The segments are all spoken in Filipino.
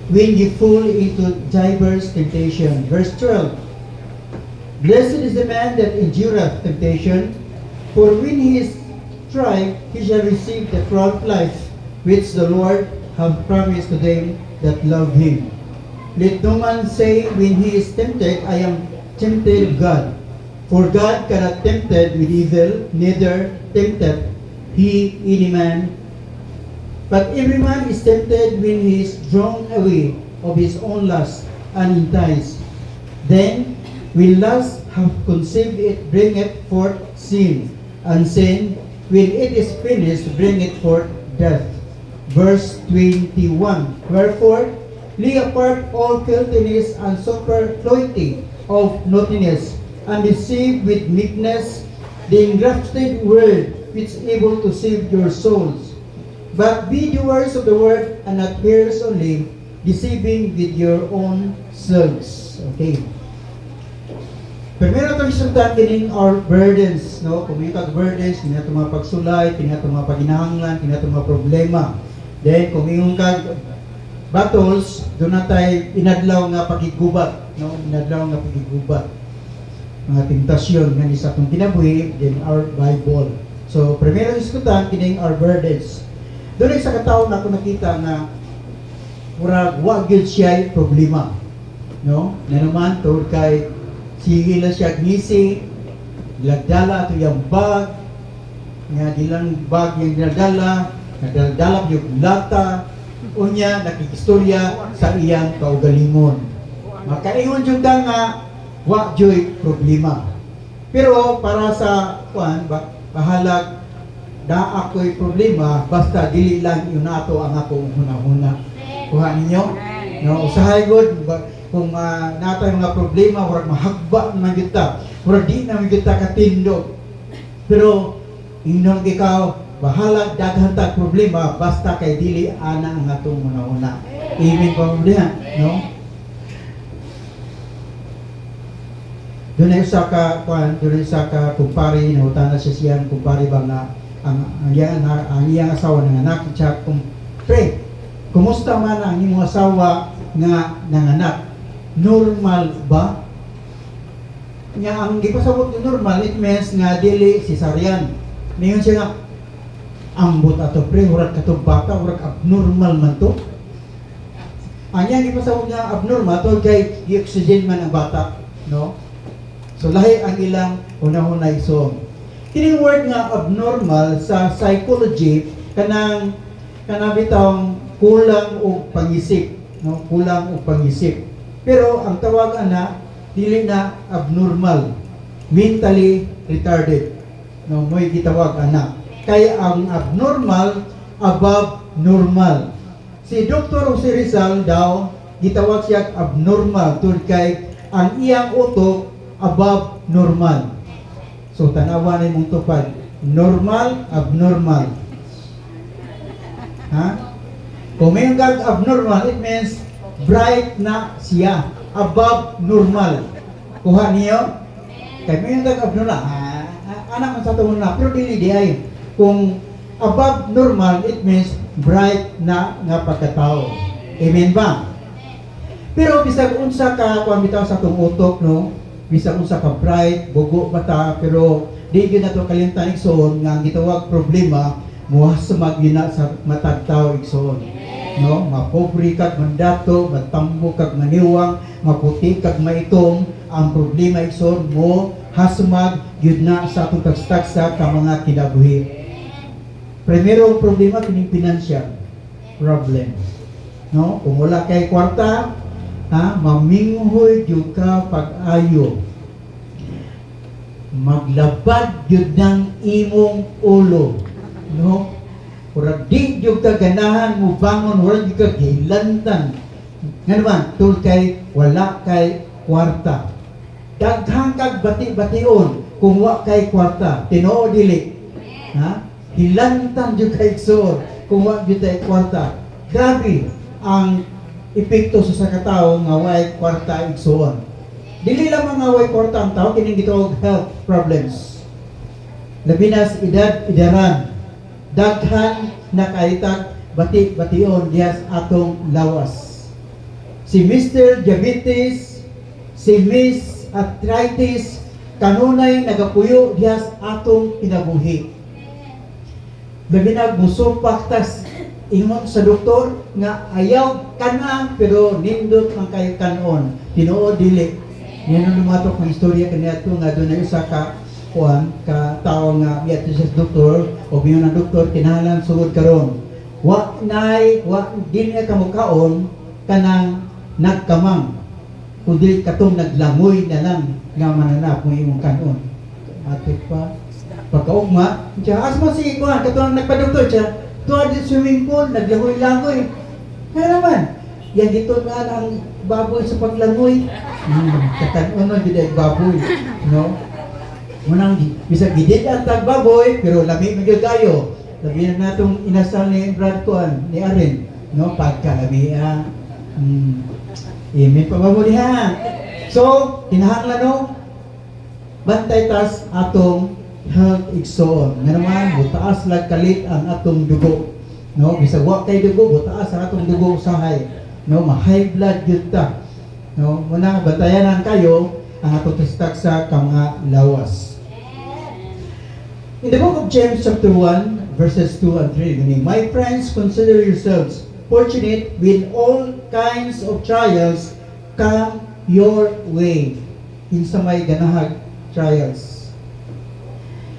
when you fall into diverse temptation. Verse 12. Blessed is the man that endureth temptation, for when he is tried, he shall receive the crown of life, which the Lord hath promised to them that love him. Let no man say when he is tempted, I am tempted of God. For God cannot tempted with evil, neither tempteth he any man. But every man is tempted when he is drawn away of his own lust and enticed. Then, when lust hath conceived, it bringeth forth sin, and sin, when it is finished, bringeth forth death. Verse 21. Wherefore, lay apart all filthiness and superfluity of naughtiness, and receive with meekness the engrafted word which is able to save your souls. But be doers of the word, and not hearers only, deceiving with your own selves. Okay. Primero itong isundan kining our burdens, no? Kung may burdens, kini itong mga pagsulay, kini itong mga paginahanglan, kini itong mga problema. Then, kung may kag battles, doon na tayo inadlaw nga pagigubat, no? Inadlaw nga pagigubat. Mga tentasyon nga isa itong kinabuhi, then our Bible. So, primero isundan kining our burdens. Doon ay sa kataon na ako nakita na murag wagil siya problema, no? Na naman, tawag kay sige lang siya gisi, nagdala ito yung bag, nga dilang bag yung nagdala, nagdala yung lata, unya, nakikistorya sa iyang kaugalingon. Makaingon yung nga, wa joy problema. Pero para sa, bahalag, na ako'y problema, basta dili lang yun nato ang akong huna-huna. Kuha ninyo? No, usahay good, kung natay mga problema, warag mahagba naman kita, warag di naman kita katindog. Pero, inon ikaw, bahala daghan tag problema, basta kay dili ana ang atong una-una. Amen pa mo diyan, no? Doon ay sa kumpare, nahutan na siya siyang kumpare ba na ang iyang asawa ng anak, siya pre, kumusta man ang iyong asawa nga nanganak? Normal ba? Nga ang gipasabot ng normal, it means nga dili cesarean. Ngayon siya nga, ambot ato pre, hurat katong bata, hurat abnormal man to. Anya gipasabot nga abnormal, to kay i-oxygen man ang bata, no? So lahi ang ilang una-una iso. Kining word nga abnormal sa psychology, kanang bitawng kulang o pangisip, no? Kulang o pangisip. Pero ang tawag ana dili na abnormal, mentally retarded. No, mo'y gitawag ana. Kaya ang abnormal above normal. Si Dr. Jose Rizal daw gitawag siya abnormal tungod kay ang iyang utok above normal. So tanawa ni mong tupad, normal, abnormal. Ha? Kung may abnormal, it means bright na siya, above normal. Kuha niyo? Kaya may yung abnormal, anak man sa tawon na, pero dili di ay. Kung above normal, it means bright na nga pagkatao. Amen ba? Pero bisag unsa ka kung bitaw sa tong utok, no? Bisag unsa ka bright, bugo mata, pero di gyud nato kalimtan igsoon nga ang gitawag problema muhasamag gina sa matag tawo igsoon. No, mapobre kag mandato, matambo kag maniwang, maputi kag maitom, ang problema igsoon mo hasumag gyud na sa atong tagsa ka mga kinabuhi. Primero problema kining financial problem. No, kung wala kay kwarta, maminghoy gyud ka pag-ayo. Maglabad gyud ng imong ulo. No? Murag di yung kaganahan mo bangon, murag yung kagilantan. Nga naman, tul kay wala kay kwarta. Daghang kag bati-bation kung wala kay kwarta. Tinoo dili. Ha? Hilantan yung kay igsoon kung wala yung kay kwarta. Grabe ang epekto sa katao nga way kwarta igsoon. Dili lamang nga way kwarta ang tao, kining gitawag health problems. Labi na sa edad-edaran. Daghan na kaitag bati-bation diyas atong lawas. si Mr. Diabetes, si Miss Arthritis, kanunay nagapuyo diha sa atong kinabuhi. Labi na musupak tas ingon sa doktor nga ayaw kana pero nindot man kayo kanon. Tinuod dili. Yan ang lumatok ng istorya kaniadto nga dunay usa ka kuan ka tawo nga miadto sa doktor o biyon ang doktor kinahanglan sugod karon. Wa dili ka mukaon kanang nagkamang kundi katong naglangoy na lang nga mananap mo imong kanon. Ato pa pagkaugma, siya asma si kuan katong nagpa-doktor siya, tuwa di swimming pool, naglangoy-langoy. Kaya naman, yan dito na ang baboy sa paglangoy. Kakanon na gid baboy, no? Munang bisag gidid ang tagbaboy pero lami magagayo. Labi na natong inasal ni Brad Kuan, ni Aren, no? Pagkalami Amen pa ba mo diha? So, kinahanglan no bantay tas atong health igsoon. Nga naman, butaas lag kalit ang atong dugo. No, bisag wa kay dugo, butaas ang atong dugo usahay. No, ma-high blood gyud ta. No, muna bantayanan kayo ang atong tagsa ka mga lawas. In the book of James chapter 1 verses 2 and 3, meaning, my friends, consider yourselves fortunate when all kinds of trials come your way. Kinsa may ganahag trials.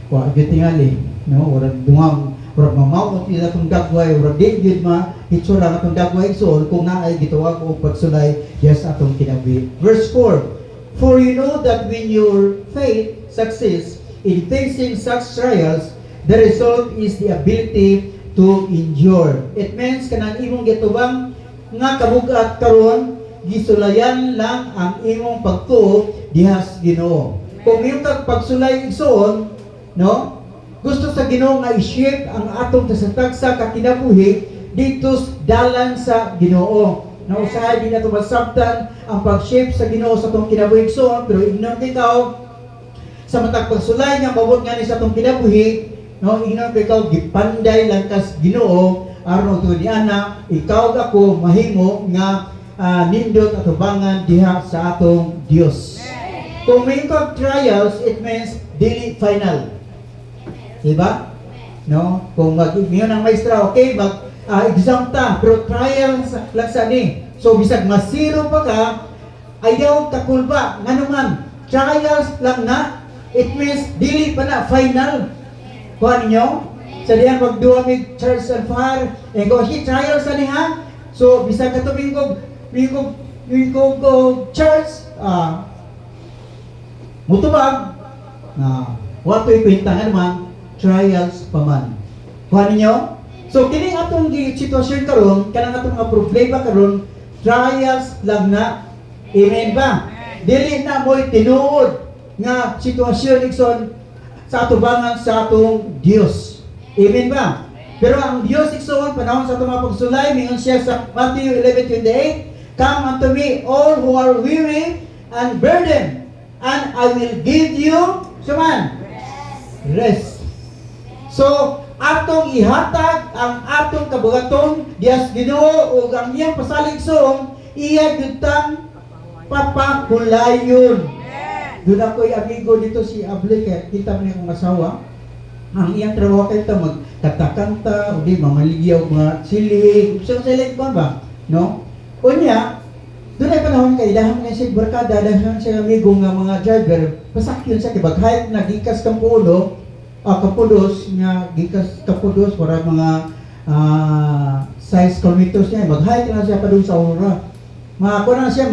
Wa gyud tingali, no, urag dumang, urag mamawot ila tong dagway, urag di gyud itsura atong dagway igsoon kung naay gituwag og pagsulay yes atong kinabuhi. Verse 4, for you know that when your faith succeeds in facing such trials, the result is the ability to endure. It means kanang imong gitubang nga kabugat karon gisulayan lang ang imong pagtuo diha sa Ginoo. Kung yung pagsulay igsoon, no? Gusto sa Ginoo nga i-shape ang atong tagsa kinabuhi dito dalan sa Ginoo. Na usahay din nato masabtan ang pag-shape sa Ginoo sa atong kinabuhi igsoon, pero ignorant ikaw sa matag pagsulay nga mabot nga ni sa atong kinabuhi, no? Ignorant ikaw gipanday lang kas Ginoo aron to di ana ikaw ako mahimo nga nindot atubangan diha sa atong Dios. Kung may trials, it means dili final. Diba? No? Kung mag-iyon ang maestra, okay, mag-exam ta, pero trials lang sa ni. So, bisag masiro pa ka, ayaw kakulba. Nga naman, trials lang na, it means dili pa na final. Kuha ninyo? Sa diyan, magduwa may church and fire, kung trials sa niya, so, bisag katubingkog church, mutubag na wato'y kwintangan man trials pa man. Kuha ninyo? So kini atong sitwasyon karon, kanang atong mga problema karon, trials lang na. Amen ba? Dili na mo'y tinuod nga sitwasyon igsoon sa atubangan sa atong Dios. Amen ba? Pero ang Dios igsoon panahon sa atong mga pagsulay, mingon siya sa Matthew 11:28, come unto me all who are weary and burdened, and I will give you rest. So, atong ihatag ang atong kabugaton dias Ginoo ug ang iyang pasaligson iya gyudtang papakulayon. Doon ako'y amigo dito si Able, kaya kita mo niya kong asawa. Ang iyang trabaho kayo ito, magkanta-kanta, o di, mamaligyaw, mga silig, silig ba? No? O niya, doon ay panahon kay dahang na siya barkada, dahil siya amigo nga mga driver, pasakyon sa kibaghay, nagikas Kampulo, Kapudos, nga gikas Kapudos, para mga 6 kilometers niya, mag-hike na siya pa doon sa Aurora. Makuha na siya,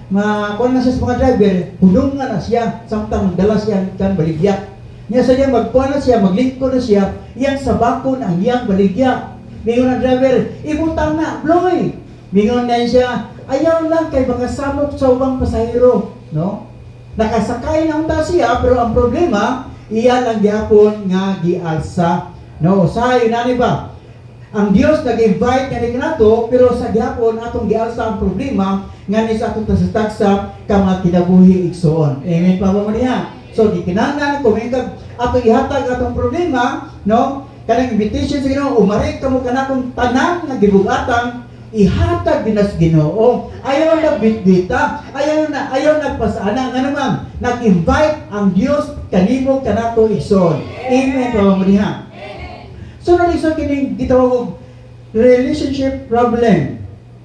makuha na siya sa mga driver, hulungan na siya, samtang dala siya kan baligya. Niya sa niya, magkuha na siya, maglingko na siya, iyang sabakon ang iyang baligya. Mingon ang driver, ibutang na, bloy! Mingon na siya, ayaw lang kay mga samok sa ubang pasahero, no? Nakasakay na unta siya, pero ang problema, iya lang gyapon nga gialsa, no? Usahay nani ba? Ang Dios nag-invite nga ni kanato, pero sa gyapon atong gialsa ang problema nga ni sa atong tasaksa ka mga kinabuhi igsoon. Amen pa ba niya? So gikinahanglan kumingkag atong ihatag atong problema, no? Kanang invitation sa Ginoo, umari kamo kanakong tanan nga gibug-atang ihatag dinas Ginoo. I ayaw na bitbita, ayaw na pasana, nga naman, nag-invite ang Dios kanimo kanato igsoon. Amen, pamamariha. So, nalisod kining gitawag og relationship problem,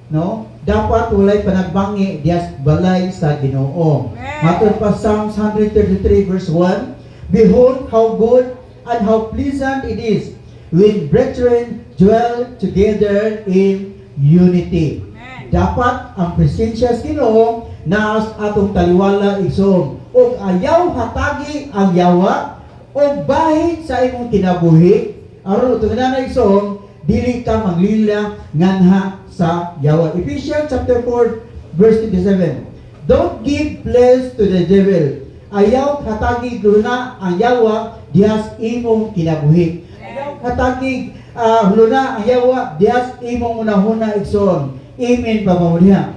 no? Dapat walay panagbangi dias balay sa Ginoo. Matod pa Psalms 133 verse 1, behold how good and how pleasant it is when brethren dwell together in unity. Dapat ang presensya sa Ginoo naas atong taliwala igsoon. Og ayaw hatagi ang yawa o bahid sa imong kinabuhi aron tunganan igsoon dili ka manglila nganha sa yawa. Ephesians chapter 4 verse 27. Don't give place to the devil. Ayaw hatagi luna ang yawa dihas imong kinabuhi. Ayaw hatagi luna ang yawa dihas imong unahuna igsoon. Amen, pamamuriha.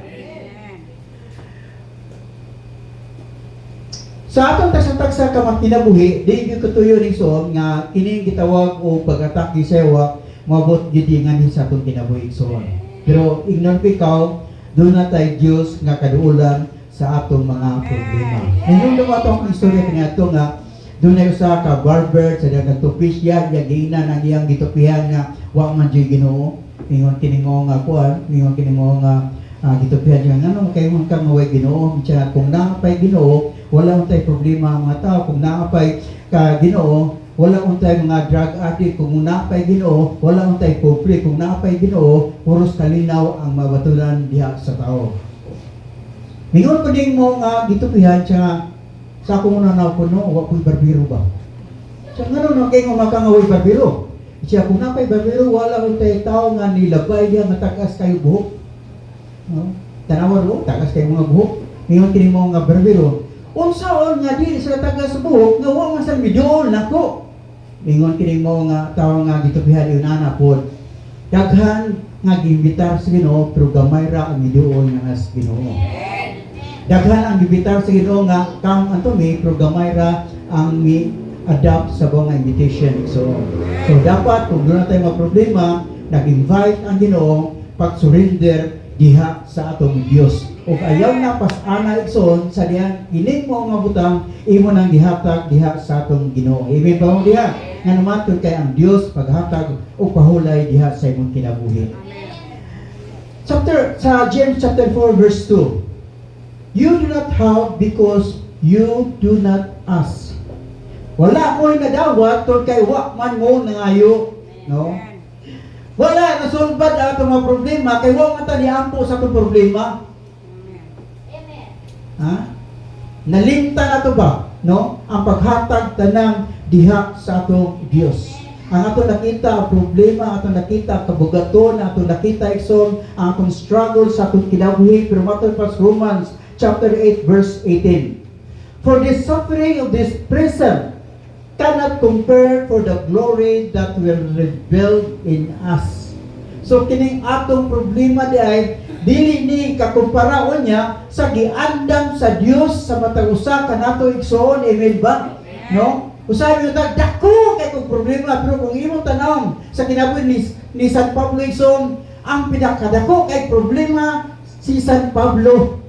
Sa atong tagsa-tagsa ka kinabuhi, di gyud katuyo ning soon nga kining gitawag o pag-atake sa yawa mabot gyud nga ni sa atong kinabuhi igsoon. Pero ignon ikaw, doon na tayo Diyos nga kaduulan sa atong mga problema. Ngayon naman itong istorya kaniadto nga doon na usa ka barber sa nagtupis siya, yagina na iyang gitupihan nga wa man jud Ginoo. Ingon kini mo nga kuan, ingon kini mo nga gitupihan niya ngano kay mo kang maway Ginoo, siya kung naapay Ginoo, wala untay problema ang mga tao, kung naapay ka Ginoo, wala untay mga drug addict, kung naapay Ginoo, wala untay pobre, kung naapay Ginoo, puros kalinaw ang mabatulan diha sa tao. Mingon ko ding mo nga gitupihan siya sa akong nanaw ko no, wa ko'y barbero ba? Siya ngano no kay mo makangaway barbero? Siya kung napay barbero, wala untay tao nga nilabay diha nga tagas kayo buhok. No? Tanawa ro, tagas kayo mga buhok. Mingon kini mo nga barbero, unsaon nga di sa tagas buhok nga wa man sa midol nako. Mingon kini mo nga tao nga gitupihan yun ana pod. Daghan nga giimbitar sa Ginoo pero gamay ra ang midol nga as Ginoo. Daghan ang gibitar sa Ginoo nga kam anto mi pero gamay ra ang mi adapt sa mga invitation. So dapat kung doon na tayo mga problema, nag-invite ang Ginoo pag-surrender diha sa atong Dios. O ayaw na pas-ana igsoon sa diyan ining mo nga butang imo nang gihatag diha sa atong Ginoo. Amen ba diha? Nga naman kay ang Dios paghatag o pahulay diha sa imong kinabuhi. Sa James chapter 4 verse 2. You do not have because you do not ask. Wala mo'y nadawat tol kay wa man mo nangayo, no? Wala nasulbad ang atong mga problema kay wa man ta niampo sa atong problema. Amen. Ha? Nalimtan nato ba, no? Ang paghatag tanang diha sa atong Dios. Ang atong nakita ang problema, ang atong nakita ang kabugaton, ang atong nakita igsoon ang atong struggle sa atong kinabuhi, pero matod pa sa Romans chapter 8 verse 18. For the suffering of this present cannot compare for the glory that will reveal in us. So kining atong problema di ay dili ni kakumparaon niya sa giandam sa Dios sa matag usa kanato igsoon. Amen ba? No? Usahay mo dako kay kung problema pero kung imong tanawon sa kinabuhi ni San Pablo igsoon, ang pinakadako kay problema si San Pablo.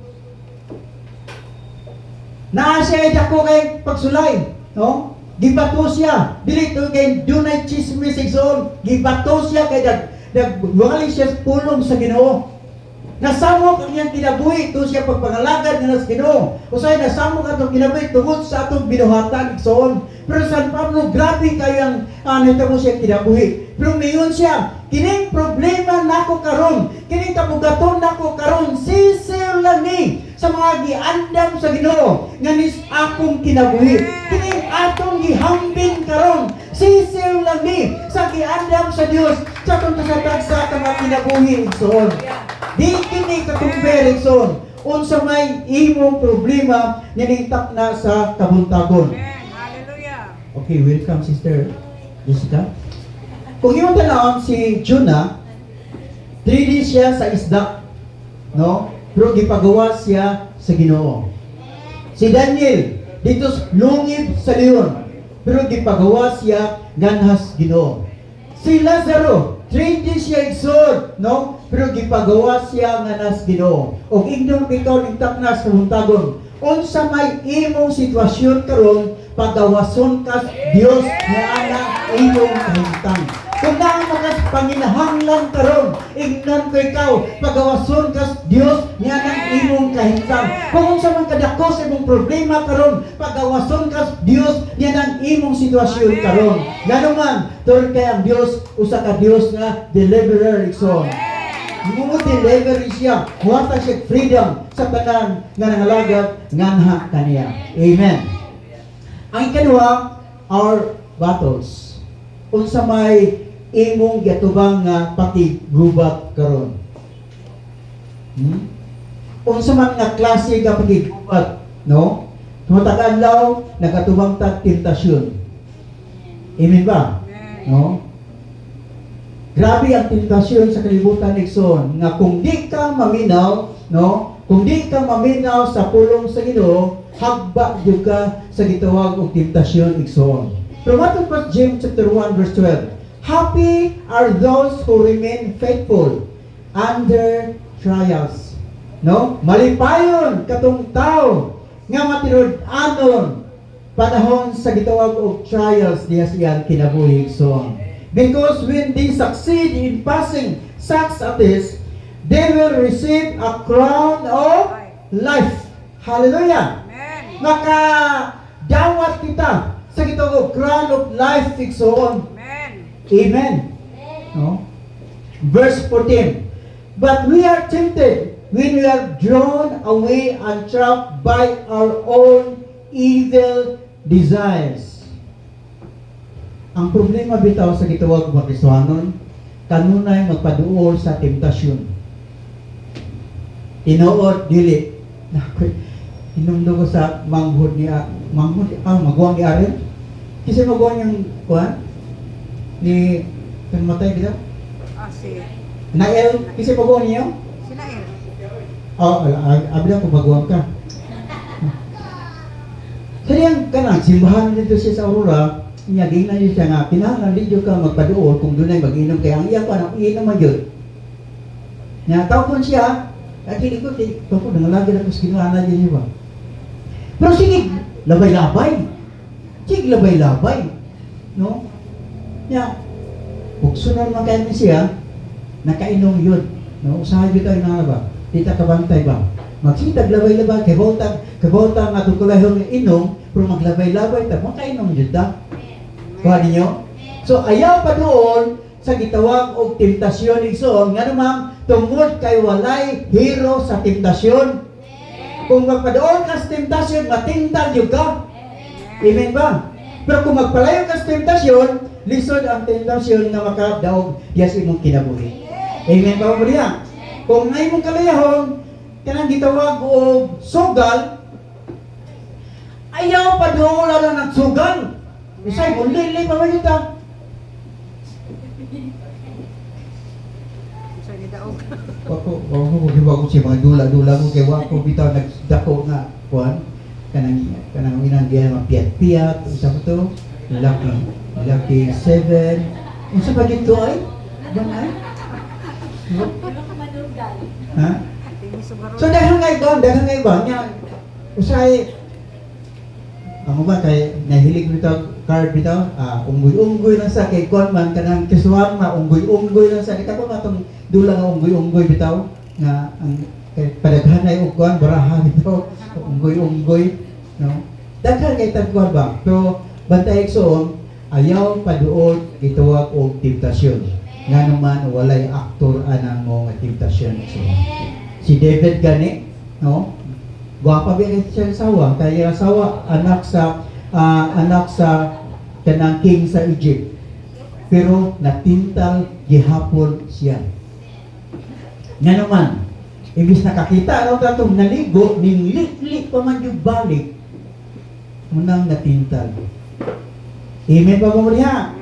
Naa siya dako kay pagsulay, no? Gibato siya. Dili to kay dunay chismis igsoon. Gibato siya kay wali siya pulong sa Ginoo. Nasamok ang iyang kinabuhi to siya pagpangalagad nga sa Ginoo. Usay nasamok atong kinabuhi tungod sa atong binuhatan igsoon. Pero San Pablo grabe kay ang nitabo siya kinabuhi. Pero mayon siya, kining problema nako karon, kining kabugaton nako karon, sisil lang ni sa mga giandam sa Ginoo nga nis akong kinabuhi. Kining atong gihambing karon, sisil lang ni sa giandam sa Dios sa atong tagsa ka mga kinabuhi igsoon. Di kini ka-compare igsoon unsa may imong problema niningtak na sa kabuntagon. Hallelujah. Okay, welcome Sister Jessica. Kung yung tanawon si Jonah, 3 days siya sa isda, no? Pero gipagawa siya sa Ginoo. Si Daniel, dito lungib sa leon, pero gipagawa siya ganhas Ginoo. Si Lazaro, 3 days siya exhort, no? pero gipagawa siya nga nas Ginoo. Og ingnon ikaw ning taknas sa huntagon. Unsa may imong sitwasyon karon, pagawason ka Dios nga ana imong kahimtang. Kung naa makas panginahanglan karon, ingnan ko ikaw, pagawason ka Dios nga ana imong kahimtang. Kung unsa man kadako sa imong problema karon, pagawason ka Dios nga ana imong sitwasyon karon. Ngano man, tol kay ang Dios usa ka Dios nga deliverer igsoon. Mo deliver siya, wata siya freedom sa tanan nga nangalagad nganha kaniya. Amen. Ang ikaduha, our battles. Unsa may imong giatubang nga pakigubat karon. Unsa man nga klase nga pakigubat, no? Tumatag adlaw nagatubang tag tentasyon. Amen ba? No? Grabe ang tentasyon sa kalibutan igsoon nga kung di ka maminaw, no? Kung di ka maminaw sa pulong sa Ginoo, hagba jud ka sa gitawag og tentasyon igsoon. Pero matod pa James chapter 1 verse 12. Happy are those who remain faithful under trials. No? Malipayon katong tao nga matinud-anon panahon sa gitawag og trials diha siya kinabuhi igsoon. Because when they succeed in passing such a test, they will receive a crown of life. Hallelujah! Amen. Makadawat kita sa gitawag crown of life igsoon. Amen. Amen. No? Verse 14. But we are tempted when we are drawn away and trapped by our own evil desires. Ang problema bitaw sa gitawag mga Kristiyanon, kanunay magpaduol sa temptasyon. Tinuod dili. Inumdo ko sa manghod magwang ni Aaron. Kasi magwang yung kuhan ni matay bitaw. Si Nael, kasi magwang niyo? Nael. Abla ko magwang ka. Kaya kanang simbahan dito siya sa Aurora. Niya gina niya siya nga, kinahanglan din ka magpaduol kung doon ay mag-inom kaya ang iya pa nang iinom man yun. Niya, tawag siya, at hindi ko nangalagin ako sa ginawa na niya ba? Pero sige, labay-labay. Sige, labay-labay. No? Niya, bukso na naman kayo niya siya, nakainom yun. No? Usahay yun tayo na ba? Dita kabantay ba? Magsitag labay-labay, kabawta nga tungkol inom, pero maglabay-labay ta, makainom yun ta. Kuha ninyo? So, ayaw pa doon sa gitawag o tentasyon igsoon. Nga naman, tungod kay walay hero sa tentasyon. Kung magpadoon ka sa tentasyon, matintal yung ka. Amen ba? Pero kung magpalayo ka sa tentasyon, lisod ang tentasyon na makadaog yes imong kinabuhi. Amen ba mo diya? Kung ngay mong kalayahon, kanang gitawag o sugal, ayaw pa doon lang nagsugal. Isay, muli pa man ito. Isa ni daog. Ako ko siya mga dula-dula ko kay wako bitaw nagdako nga kuan kanang inang diyan mapiat-piat usa ko to lucky 7 unsa pa gito ay banay ha so daghang ngay ba nya usay amo ba kay nahilig bitaw card bitaw unggoy-unggoy lang sa kay kon man kanang kiswam nga unggoy-unggoy lang sa kita ko matong dula nga unggoy-unggoy bitaw nga ang padaghanay og kon baraha bitaw unggoy-unggoy no daghan kay tagkuan ba pero bantay igsoon ayaw paduol gituwag og temptasyon nga naman walay aktor anang mo nga temptasyon so si David gani no gwapa ba siya sawa kaya sawa anak sa kanang king sa Egypt. Pero natintal gihapon siya. Nga naman, ibis nakakita raw tatong naligo, ning lit pa man yung balik, munang natintal. Amen pa mo niya?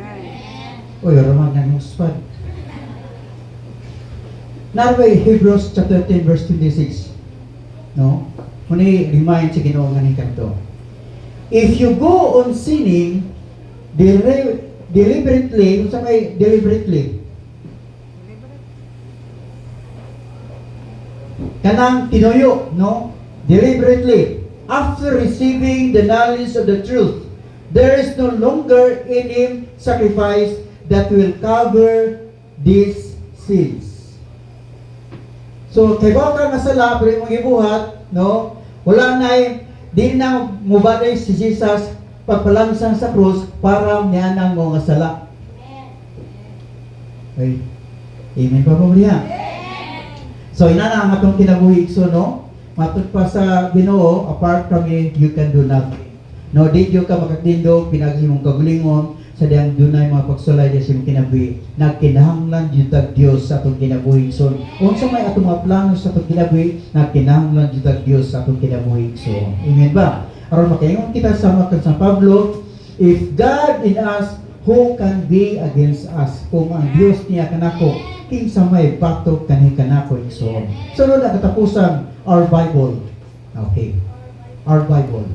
Uy, raman ng muspad. Narway, Hebrews chapter 10 verse 26. No? Muni remind si Ginoo nga ni kanto. If you go on sinning deliberately, deliberately, kanang tinuyo, no? Deliberately, after receiving the knowledge of the truth, there is no longer in him sacrifice that will cover these sins. So, kay ba ka nasala, pero mong ibuhat, no? Wala na di na mubaday si Jesus pagpalangsang sa krus para niyanang mga sala. Okay. Amen pa po niya. So, ina na ang atong kinabuhi, so, no? Matod pa sa Ginoo, apart from me, you can do nothing. No, di ka makatindog, pinag-imong kagulingon, sa diyang dunay mga pagsulay di sa kinabuhi, nagkinahanglan jutag Dios sa atong kinabuhi. So, unsa may atong mga plano sa atong kinabuhi, nagkinahanglan jutag Dios sa atong kinabuhi. So, amen ba? Aron makaingon kita sama kan San Pablo, if God in us, who can be against us? Kung ang Dios niya kanako, kinsa may batok kani kanako. So, sunod ang katapusan, our Bible. Okay. Our Bible.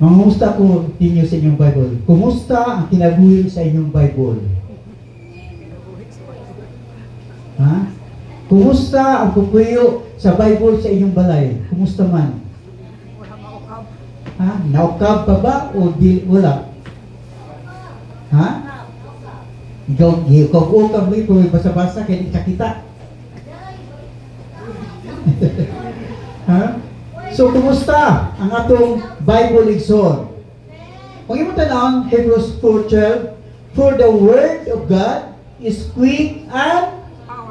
Mangumusta ko ninyo sa inyong Bible. Kumusta ang kinabuhi sa inyong Bible? Ha? Kumusta ang pupuyo sa Bible sa inyong balay? Kumusta man? Ha? Naukab pa ba o di, wala? Ha? Ikaw ukab mo ito, basa-basa kaya di kakita. Ha? So, kumusta ang atong Bible igsoon? Kung imo tanawon, Hebrews 4:12, for the word of God is quick and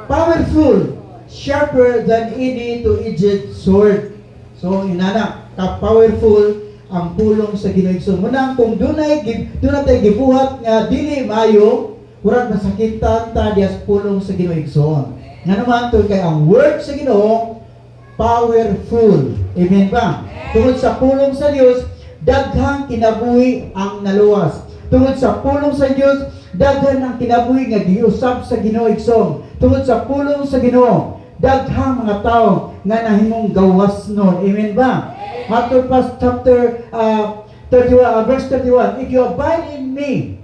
powerful, sharper than any two-edged sword. So, inana, ka-powerful ang pulong sa Ginoo igsoon. Munang kung dunay tay gibuhat nga dili maayo, murag masakitan ta dias pulong sa Ginoo igsoon. Nga naman to kay ang word sa Ginoo powerful. Amen ba? Tungod sa pulong sa Dios, daghang kinabuhi ang naluwas. Tungod sa pulong sa Dios, daghan ang kinabuhi nga giusab sa Ginoo igsoon. Tungod sa pulong sa Ginoo, daghang mga tao nga nahimong gawas nun. Amen ba? Matthew chapter 31, verse 31, if you abide in me,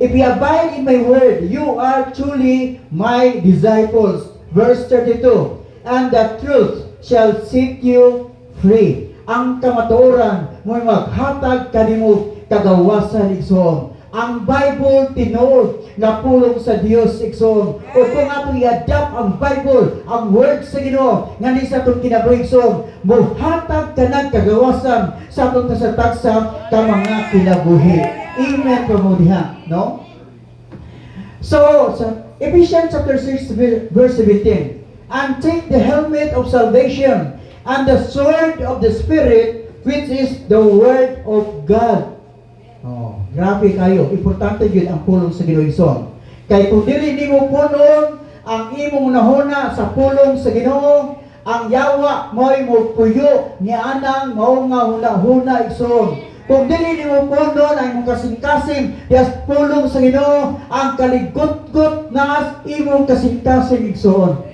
if you abide in my word, you are truly my disciples. Verse 32, and the truth shall set you free. Ang kamatuoran mo'y maghatag kanimo kagawasan igsoon. Ang Bible tinuod nga pulong sa Dios igsoon. O kung ato i-adapt ang Bible, ang word sa Ginoo, nga ni sa atong kinabuhi igsoon, mohatag kanang kagawasan sa atong tasatagsa ka mga kinabuhi. Amen po mo diha, no? So, sa Ephesians chapter 6 verse 17, and take the helmet of salvation and the sword of the Spirit, which is the word of God. Oh, grabe kayo. Importante yun ang pulong sa Ginoo igsoon. Kay kung dili nimo punon ang imong nahuna sa pulong sa Ginoo, ang yawa mo'y puyo ni anang mao nga huna-huna igsoon. Kung dili nimo punon ang imong kasing-kasing dias pulong sa Ginoo, ang kaligot-got na imong kasing-kasing igsoon.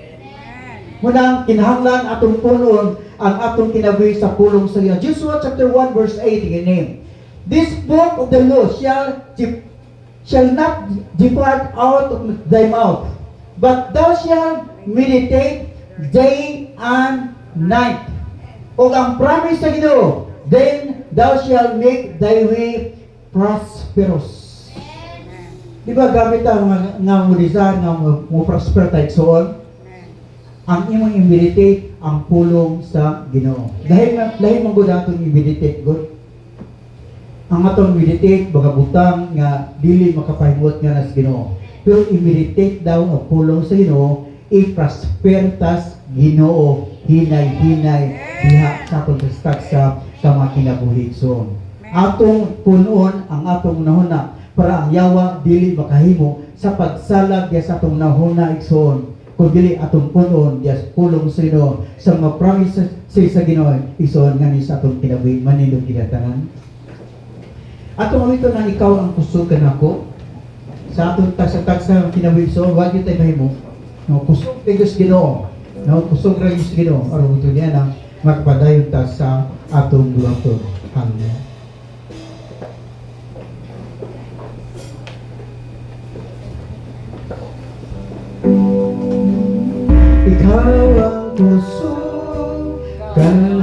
Munang kinahanglan atong punon ang atong kinabuhi sa pulong sa Ginoo. Joshua chapter 1 verse 8 again. This book of the law shall not depart out of thy mouth, but thou shalt meditate day and night. O ang promise sa Ginoo, then thou shalt make thy way prosperous. Di ba gamit ang nga mulisan nga mo prosper tayo soon? Ang imong i-meditate ang pulong sa Ginoo. Dahil man gud atong i-meditate gud. Ang atong meditate baga butang nga dili makapahimot nga nas Ginoo. Pero i-meditate daw ang pulong sa Ginoo, i-prosper tas Ginoo hinay-hinay diha sa atong tastaksa sa mga kinabuhi. So, atong punon ang atong nahuna para ang yawa dili makahimo sa pagsalag diha sa atong nahuna igsoon. Kung dili atong punon dias pulong sa Ginoo sa mga promises sa Ginoo igsoon nga ni sa atong kinabuhi manindog kinatanan. Atong ito na ikaw ang kusog kanako sa atong tagsa-tagsa kinabuhi igsoon, wa gyud tay mahimo. No, kusog tigos Ginoo. No, kusog ra gyud Ginoo aron ito niya na makapadayon ta sa atong buhaton. Amen. Ikaw Kanang